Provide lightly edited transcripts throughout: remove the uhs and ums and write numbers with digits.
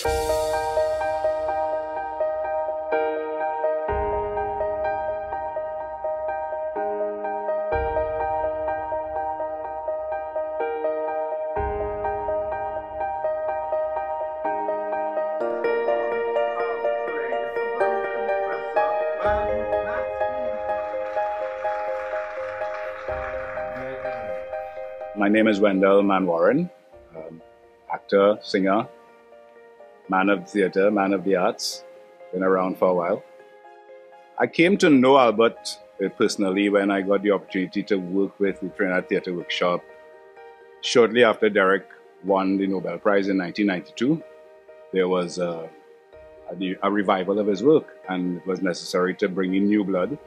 My name is Wendell Manwaran, actor, singer, man of theatre, man of the arts, been around for a while. I came to know Albert personally when I got the opportunity to work with the Trinidad Theatre Workshop shortly after Derek won the Nobel Prize in 1992. There was a revival of his work, and it was necessary to bring in new blood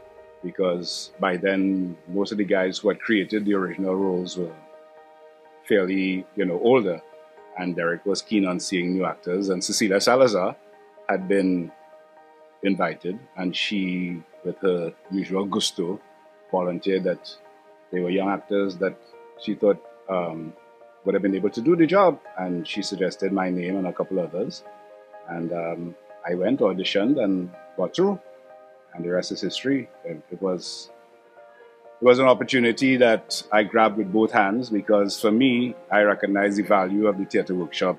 because by then most of the guys who had created the original roles were fairly, older, and Derek was keen on seeing new actors. And Cecilia Salazar had been invited, and she, with her usual gusto, volunteered that they were young actors that she thought would have been able to do the job, and she suggested my name and a couple others, and I went, auditioned, and got through, and the rest is history. It was an opportunity that I grabbed with both hands because for me, I recognize the value of the theatre workshop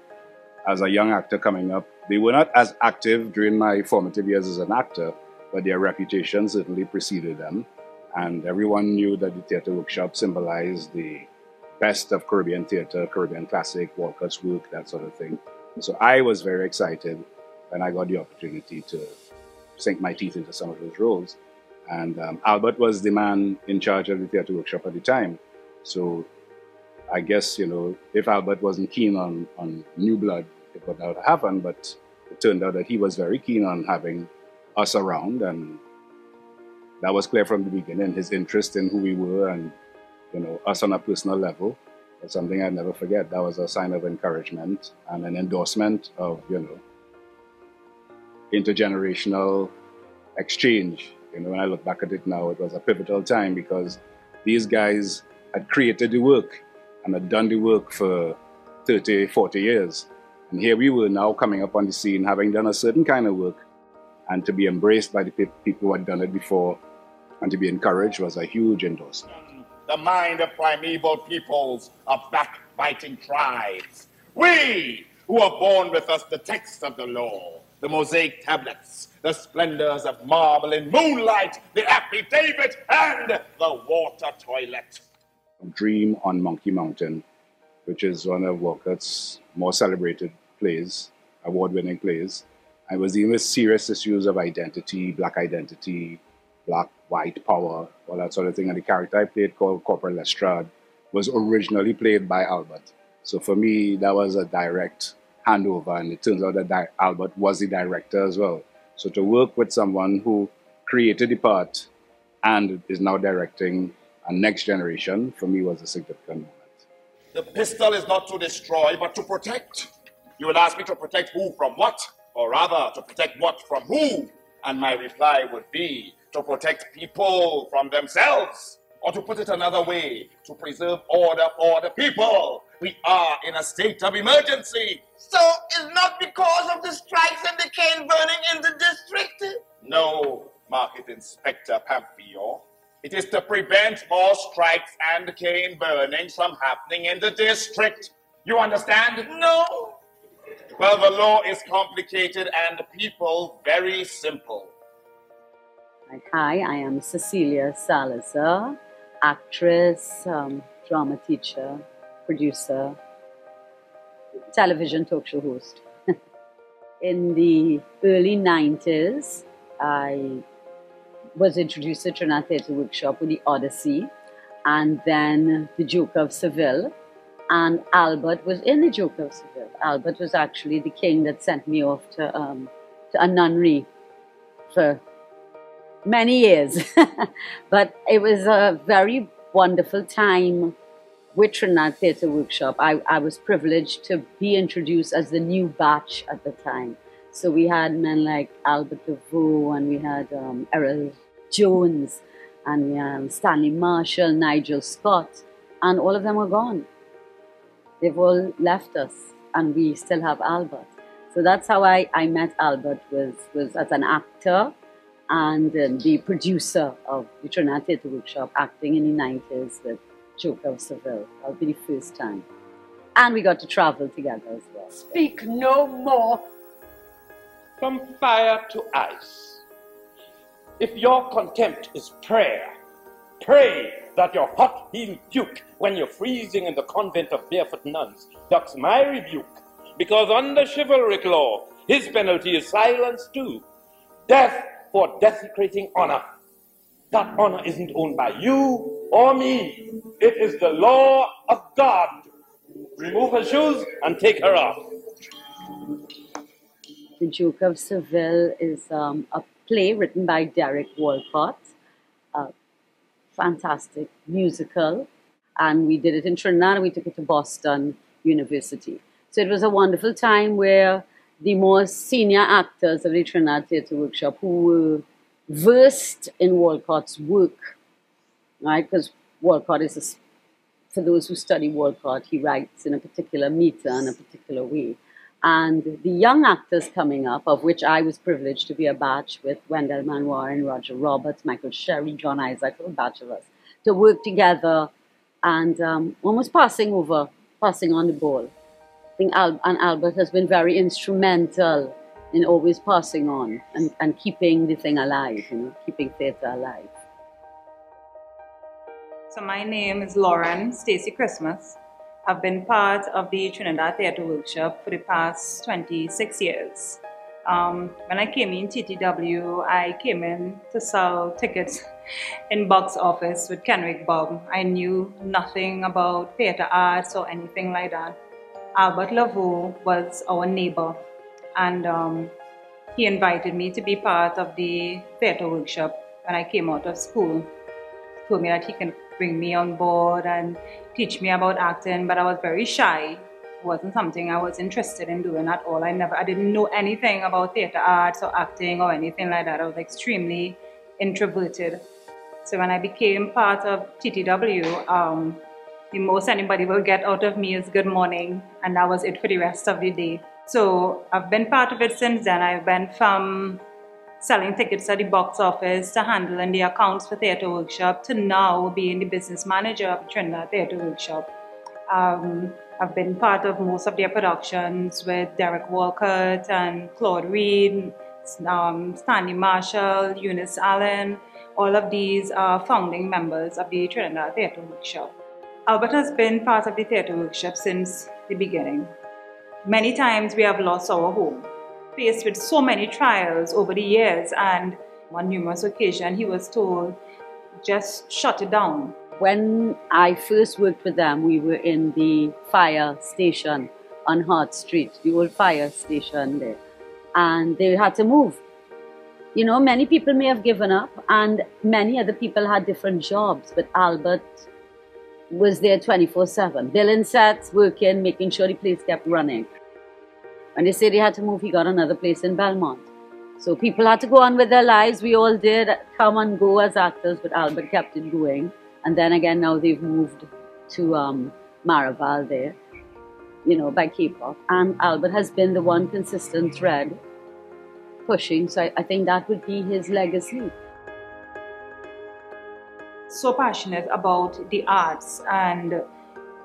as a young actor coming up. They were not as active during my formative years as an actor, but their reputation certainly preceded them. And everyone knew that the theatre workshop symbolized the best of Caribbean theatre, Caribbean classic, Walcott's work, that sort of thing. So I was very excited when I got the opportunity to sink my teeth into some of those roles. And Albert was the man in charge of the theatre workshop at the time. So I guess, if Albert wasn't keen on new blood, it would not have happened. But it turned out that he was very keen on having us around. And that was clear from the beginning. His interest in who we were and, us on a personal level was something I'd never forget. That was a sign of encouragement and an endorsement of, intergenerational exchange. When I look back at it now, it was a pivotal time because these guys had created the work and had done the work for 30, 40 years. And here we were now coming up on the scene, having done a certain kind of work, and to be embraced by the people who had done it before and to be encouraged was a huge endorsement. The mind of primeval peoples, of backbiting tribes. We, who are born with us the text of the law, the mosaic tablets, the splendors of marble and moonlight, the affidavit, and the water toilet. Dream on Monkey Mountain, which is one of Walcott's more celebrated plays, award-winning plays. I was dealing with serious issues of identity, black, white power, all that sort of thing. And the character I played, called Corporal Lestrade, was originally played by Albert. So for me, that was a direct handover, and it turns out that Albert was the director as well. So to work with someone who created the part and is now directing a next generation, for me, was a significant moment. The pistol is not to destroy, but to protect. You will ask me to protect who from what? Or rather, to protect what from who? And my reply would be to protect people from themselves. Or to put it another way, to preserve order for the people. We are in a state of emergency. So it's not because of the strikes and the cane burning in the district? No, Market Inspector Pamphilio. It is to prevent more strikes and cane burnings from happening in the district. You understand? No. Well, the law is complicated and the people very simple. Hi, I am Cecilia Salazar, actress, drama teacher, producer, television talk show host. In the early 90s, I was introduced to Trinidad Theatre Workshop with the Odyssey and then the Joker of Seville. And Albert was in the Joker of Seville. Albert was actually the king that sent me off to a nunnery for many years. But it was a very wonderful time with Trinidad Theatre Workshop. I was privileged to be introduced as the new batch at the time. So we had men like Albert Laveau, and we had Errol Jones, and we had Stanley Marshall, Nigel Scott, and all of them were gone. They've all left us, and we still have Albert. So that's how I met Albert, was as an actor and the producer of the Trinidad Theatre Workshop, acting in the 90s with Joker of Seville. That would be the first time. And we got to travel together as well. Speak no more. From fire to ice. If your contempt is prayer, pray that your hot-heeled duke, when you're freezing in the convent of barefoot nuns, ducks my rebuke, because under chivalric law, his penalty is silence too. Death for desecrating honor. That honor isn't owned by you or me. It is the law of God. Remove her shoes and take her off. The Joker of Seville is a play written by Derek Walcott, a fantastic musical, and we did it in Trinidad and we took it to Boston University. So it was a wonderful time where the more senior actors of the Trinidad Theatre Workshop who were versed in Walcott's work, right? Because Walcott is, for those who study Walcott, he writes in a particular meter and a particular way. And the young actors coming up, of which I was privileged to be a batch with Wendell Manwaring, Roger Roberts, Michael Sherry, John Isaac, a batch of us, to work together and almost passing on the ball. I think Albert has been very instrumental in always passing on and keeping the thing alive, keeping theatre alive. So my name is Lauren Stacey Christmas. I've been part of the Trinidad Theatre Workshop for the past 26 years. When I came in TTW, I came in to sell tickets in box office with Kenrick Bob. I knew nothing about theatre arts or anything like that. Albert Laveau was our neighbor, and he invited me to be part of the theatre workshop when I came out of school. He told me that he can bring me on board and teach me about acting, but I was very shy. It wasn't something I was interested in doing at all. I didn't know anything about theatre arts or acting or anything like that. I was extremely introverted. So when I became part of TTW, the most anybody will get out of me is good morning, and that was it for the rest of the day. So I've been part of it since then. I went from selling tickets at the box office to handling the accounts for Theatre Workshop to now being the business manager of Trinidad Theatre Workshop. I've been part of most of their productions with Derek Walcott and Claude Reed, Stanley Marshall, Eunice Allen. All of these are founding members of the Trinidad Theatre Workshop. Albert has been part of the Theatre Workshop since the beginning. Many times we have lost our home, faced with so many trials over the years, and on numerous occasions he was told, just shut it down. When I first worked with them, we were in the fire station on Hart Street, the old fire station there, and they had to move. Many people may have given up, and many other people had different jobs, but Albert was there 24/7, billing sets, working, making sure the place kept running. When they said he had to move, he got another place in Belmont. So people had to go on with their lives. We all did come and go as actors, but Albert kept it going. And then again, now they've moved to Maraval there, by K-pop. And Albert has been the one consistent thread pushing. So I think that would be his legacy. So passionate about the arts and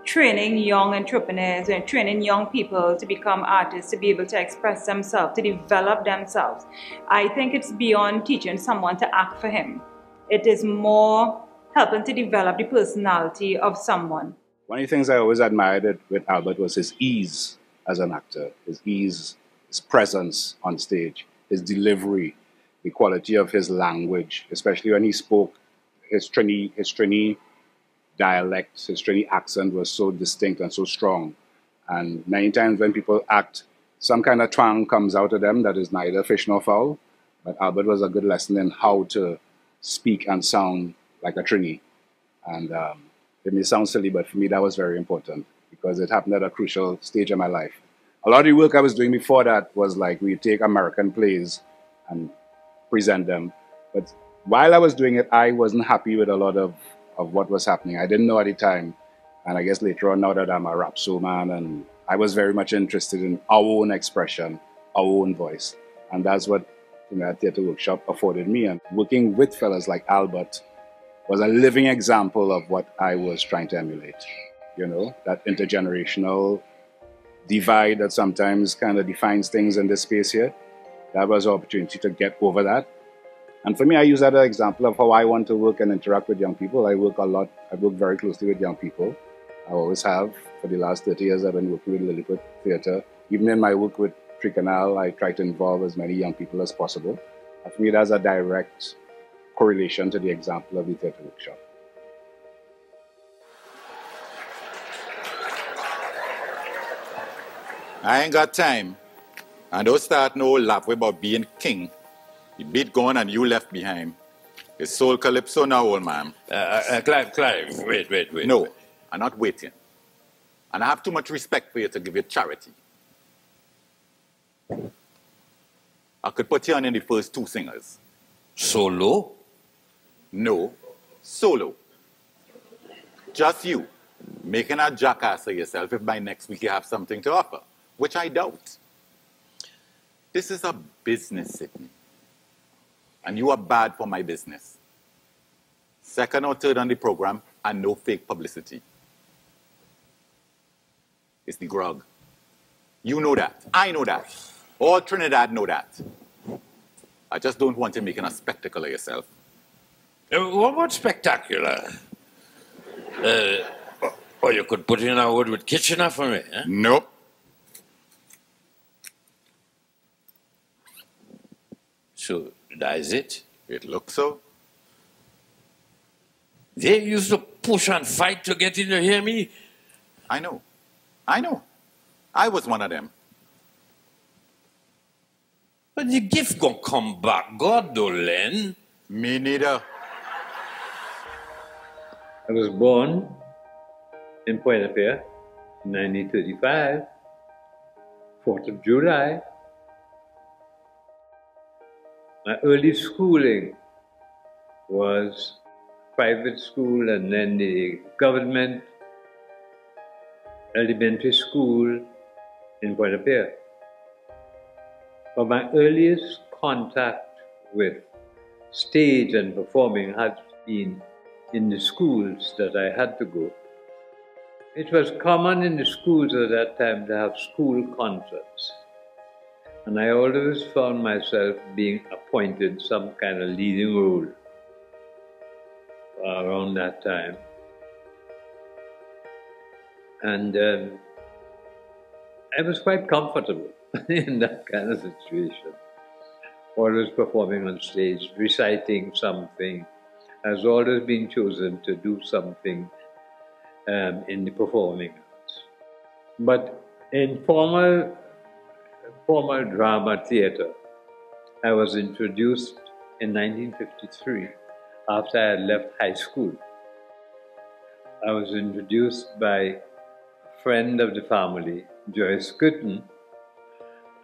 training young entrepreneurs and training young people to become artists, to be able to express themselves, to develop themselves. I think it's beyond teaching someone to act for him. It is more helping to develop the personality of someone. One of the things I always admired with Albert was his ease as an actor, his ease, his presence on stage, his delivery, the quality of his language, especially when he spoke. His Trini dialect, his Trini accent was so distinct and so strong. And many times when people act, some kind of twang comes out of them that is neither fish nor fowl. But Albert was a good lesson in how to speak and sound like a Trini. And it may sound silly, but for me that was very important because it happened at a crucial stage of my life. A lot of the work I was doing before that was like we take American plays and present them. But while I was doing it, I wasn't happy with a lot of what was happening. I didn't know at the time. And I guess later on, now that I'm a rhapsode man, and I was very much interested in our own expression our own voice. And that's what Trinidad Theatre Workshop afforded me. And working with fellas like Albert was a living example of what I was trying to emulate. You know, that intergenerational divide that sometimes kind of defines things in this space here. That was an opportunity to get over that. And for me, I use that as an example of how I want to work and interact with young people. I work a lot, I work very closely with young people. I always have. For the last 30 years, I've been working with Lilliput Theatre. Even in my work with Tricanal, I try to involve as many young people as possible. And for me, that's a direct correlation to the example of the theatre workshop. I ain't got time. And don't start no Laveau about being king. You beat gone and you left behind. It's soul calypso now, old man. Clive, wait. No, I'm not waiting. And I have too much respect for you to give you charity. I could put you on in the first two singers. Solo? No, solo. Just you, making a jackass of yourself if by next week you have something to offer, which I doubt. This is a business, Sydney. And you are bad for my business. Second or third on the program, and no fake publicity. It's the grog. You know that. I know that. All Trinidad know that. I just don't want you making a spectacle of yourself. What spectacular? Or you could put in a word with Kitchener for me, eh? Nope. So, that is it? It looks so. They used to push and fight to get in to hear me. I know. I was one of them. But the gift gonna come back, God don't lend. Me neither. I was born in Pointe-à-Pierre in 1935, 4th of July. My early schooling was private school and then the government elementary school in Pointe-à-Pierre. But my earliest contact with stage and performing had been in the schools that I had to go. It was common in the schools at that time to have school concerts. And I always found myself being appointed some kind of leading role around that time. And I was quite comfortable in that kind of situation. Always performing on stage, reciting something, has always been chosen to do something in the performing arts. But in formal drama theatre, I was introduced in 1953 after I had left high school. I was introduced by a friend of the family, Joyce Curtin,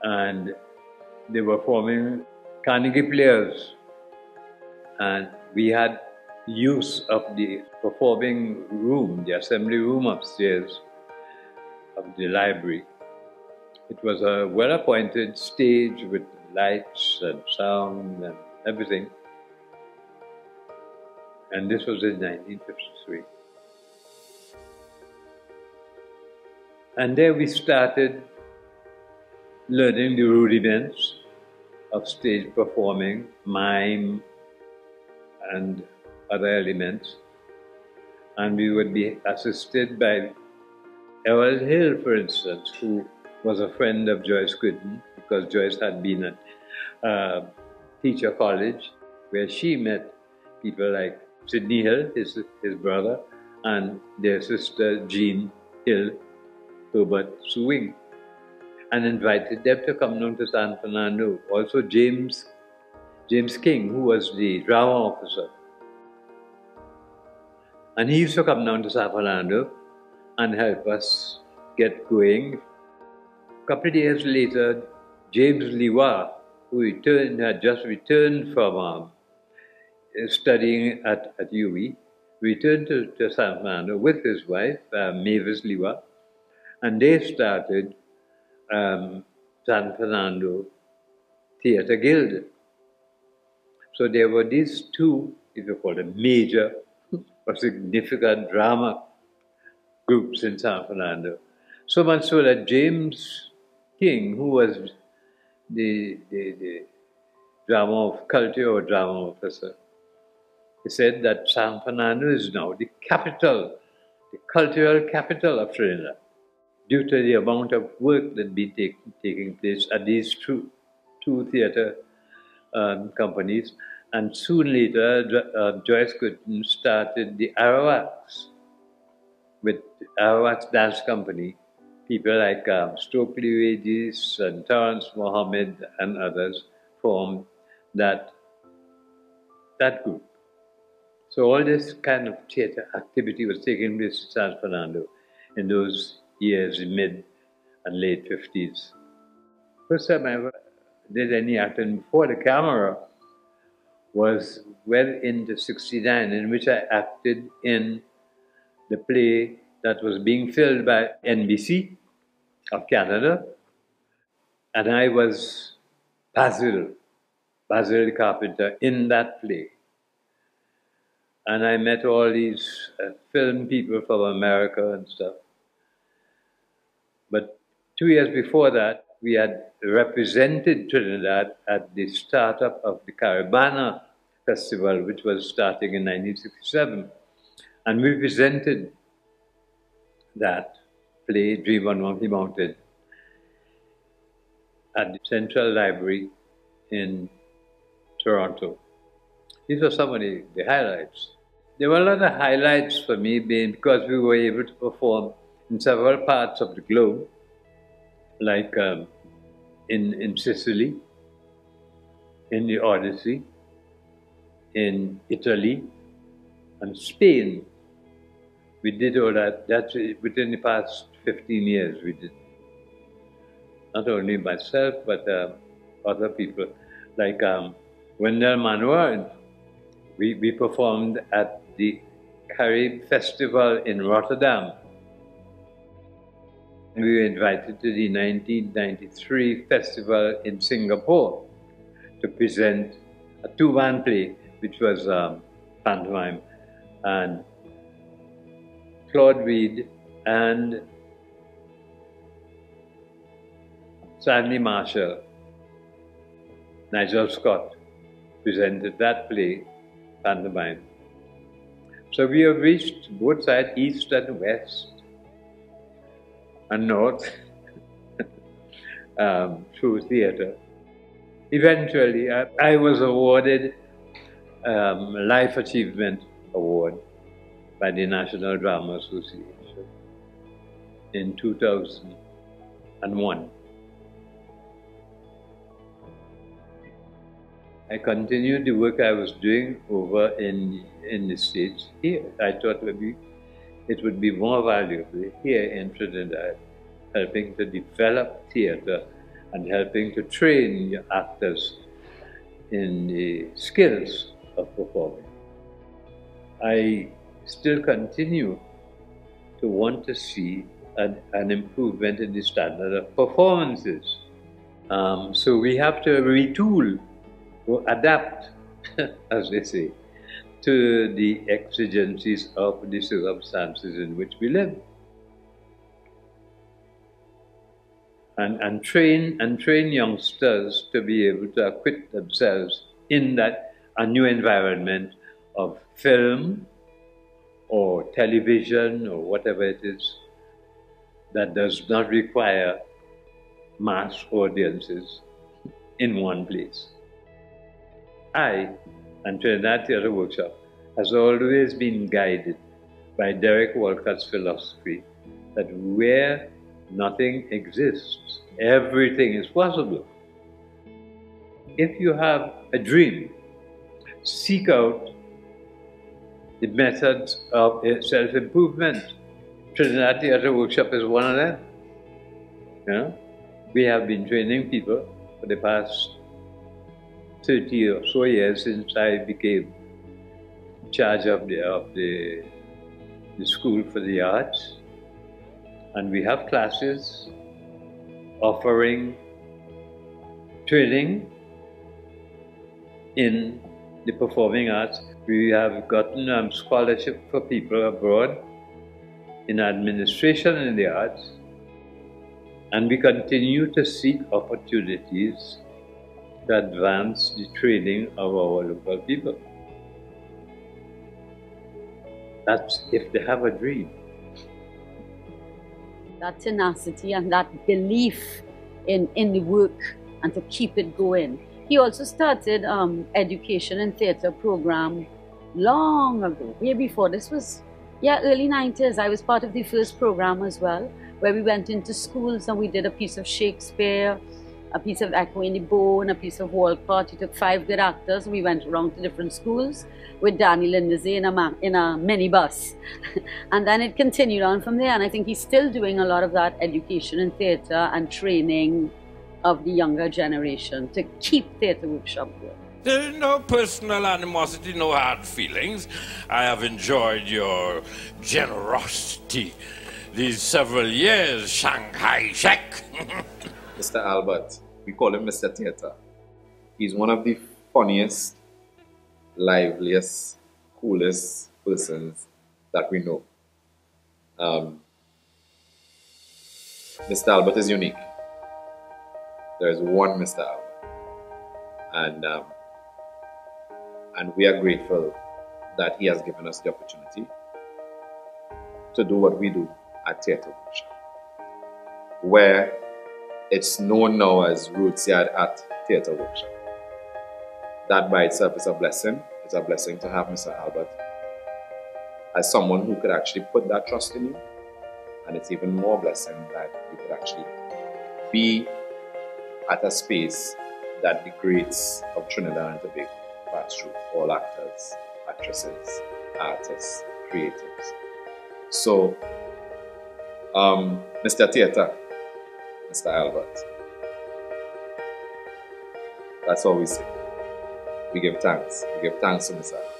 and they were forming Carnegie Players. And we had use of the performing room, the assembly room upstairs of the library. It was a well-appointed stage with lights and sound and everything. And this was in 1953. And there we started learning the rudiments of stage performing, mime, and other elements. And we would be assisted by Errol Hill, for instance, who was a friend of Joyce Gooden, because Joyce had been at teacher college, where she met people like Sidney Hill, his brother, and their sister Jean Hill, Herbert Swing, and invited them to come down to San Fernando. Also James King, who was the drama officer. And he used to come down to San Fernando and help us get going. A couple of years later, James Lewa, who had just returned from studying at UWI, returned to San Fernando with his wife, Mavis Lewa, and they started San Fernando Theatre Guild. So there were these two, if you call them major or significant drama groups in San Fernando. So much so that James King, who was the drama of culture or drama officer, he said that San Fernando is now the capital, the cultural capital of Trinidad, due to the amount of work that be taking place at these two theatre companies. And soon later, Joyce Gooden started the Arawaks, with Arawaks Dance Company. People like Stokely Wages and Terence Mohammed and others formed that group. So all this kind of theatre activity was taking place in San Fernando in those years, in mid and late 50s. First time I ever did any acting before the camera was well into 69, in which I acted in the play that was being filmed by NBC of Canada. And I was Basil the Carpenter in that play. And I met all these film people from America and stuff. But 2 years before that, we had represented Trinidad at the startup of the Caribana Festival, which was starting in 1967. And we presented that play, Dream on Monkey Mountain, at the Central Library in Toronto. These are some of the highlights. There were a lot of highlights for me because we were able to perform in several parts of the globe, like in Sicily, in the Odyssey, in Italy, and Spain. We did all that. That's within the past 15 years we did. Not only myself, but other people. Like Wendell Manuel, we performed at the Carib Festival in Rotterdam. We were invited to the 1993 festival in Singapore to present a two-man play, which was pantomime. And Claude Reed and Stanley Marshall, Nigel Scott, presented that play, pantomime. So we have reached both sides, east and west, and north, through theatre. Eventually, I was awarded a Life Achievement Award by the National Drama Association in 2001. I continued the work I was doing over in the States here. I thought maybe it would be more valuable here in Trinidad, helping to develop theatre and helping to train your actors in the skills of performing. I still continue to want to see an improvement in the standard of performances. So we have to retool or adapt, as they say, to the exigencies of the circumstances in which we live. And train youngsters to be able to acquit themselves in a new environment of film or television or whatever it is that does not require mass audiences in one place. I and Trinidad Theatre Workshop has always been guided by Derek Walcott's philosophy that where nothing exists, everything is possible. If you have a dream, seek out the methods of self-improvement. Trinidad Theatre Workshop is one of them. You know? We have been training people for the past 30 or so years since I became in charge of the School for the Arts. And we have classes offering training in the performing arts. We have gotten scholarship for people abroad in administration and in the arts, and we continue to seek opportunities to advance the training of our local people. That's if they have a dream. That tenacity and that belief in the work and to keep it going. He also started education and theatre program long ago, way before. This was, early 90s. I was part of the first program as well, where we went into schools and we did a piece of Shakespeare, a piece of Echo in the Bone, a piece of Walcott. He took 5 good actors and we went around to different schools with Danny Lindsay in a minibus. And then it continued on from there, and I think he's still doing a lot of that education in theatre and training of the younger generation to keep Theatre Workshop going. There is no personal animosity, no hard feelings. I have enjoyed your generosity these several years, Shanghai Shek. Mr. Albert, we call him Mr. Theatre. He's one of the funniest, liveliest, coolest persons that we know. Mr. Albert is unique. There is one Mr. Albert. And we are grateful that he has given us the opportunity to do what we do at Theatre Workshop, where it's known now as Roots Yard at Theatre Workshop. That by itself is a blessing. It's a blessing to have Mr. Albert as someone who could actually put that trust in you. And it's even more blessing that you could actually be at a space that the greats of Trinidad and Tobago pass through. All actors, actresses, artists, creatives. So, Mr. Theatre, Mr. Albert, that's all we say. We give thanks. We give thanks to Mr. Albert.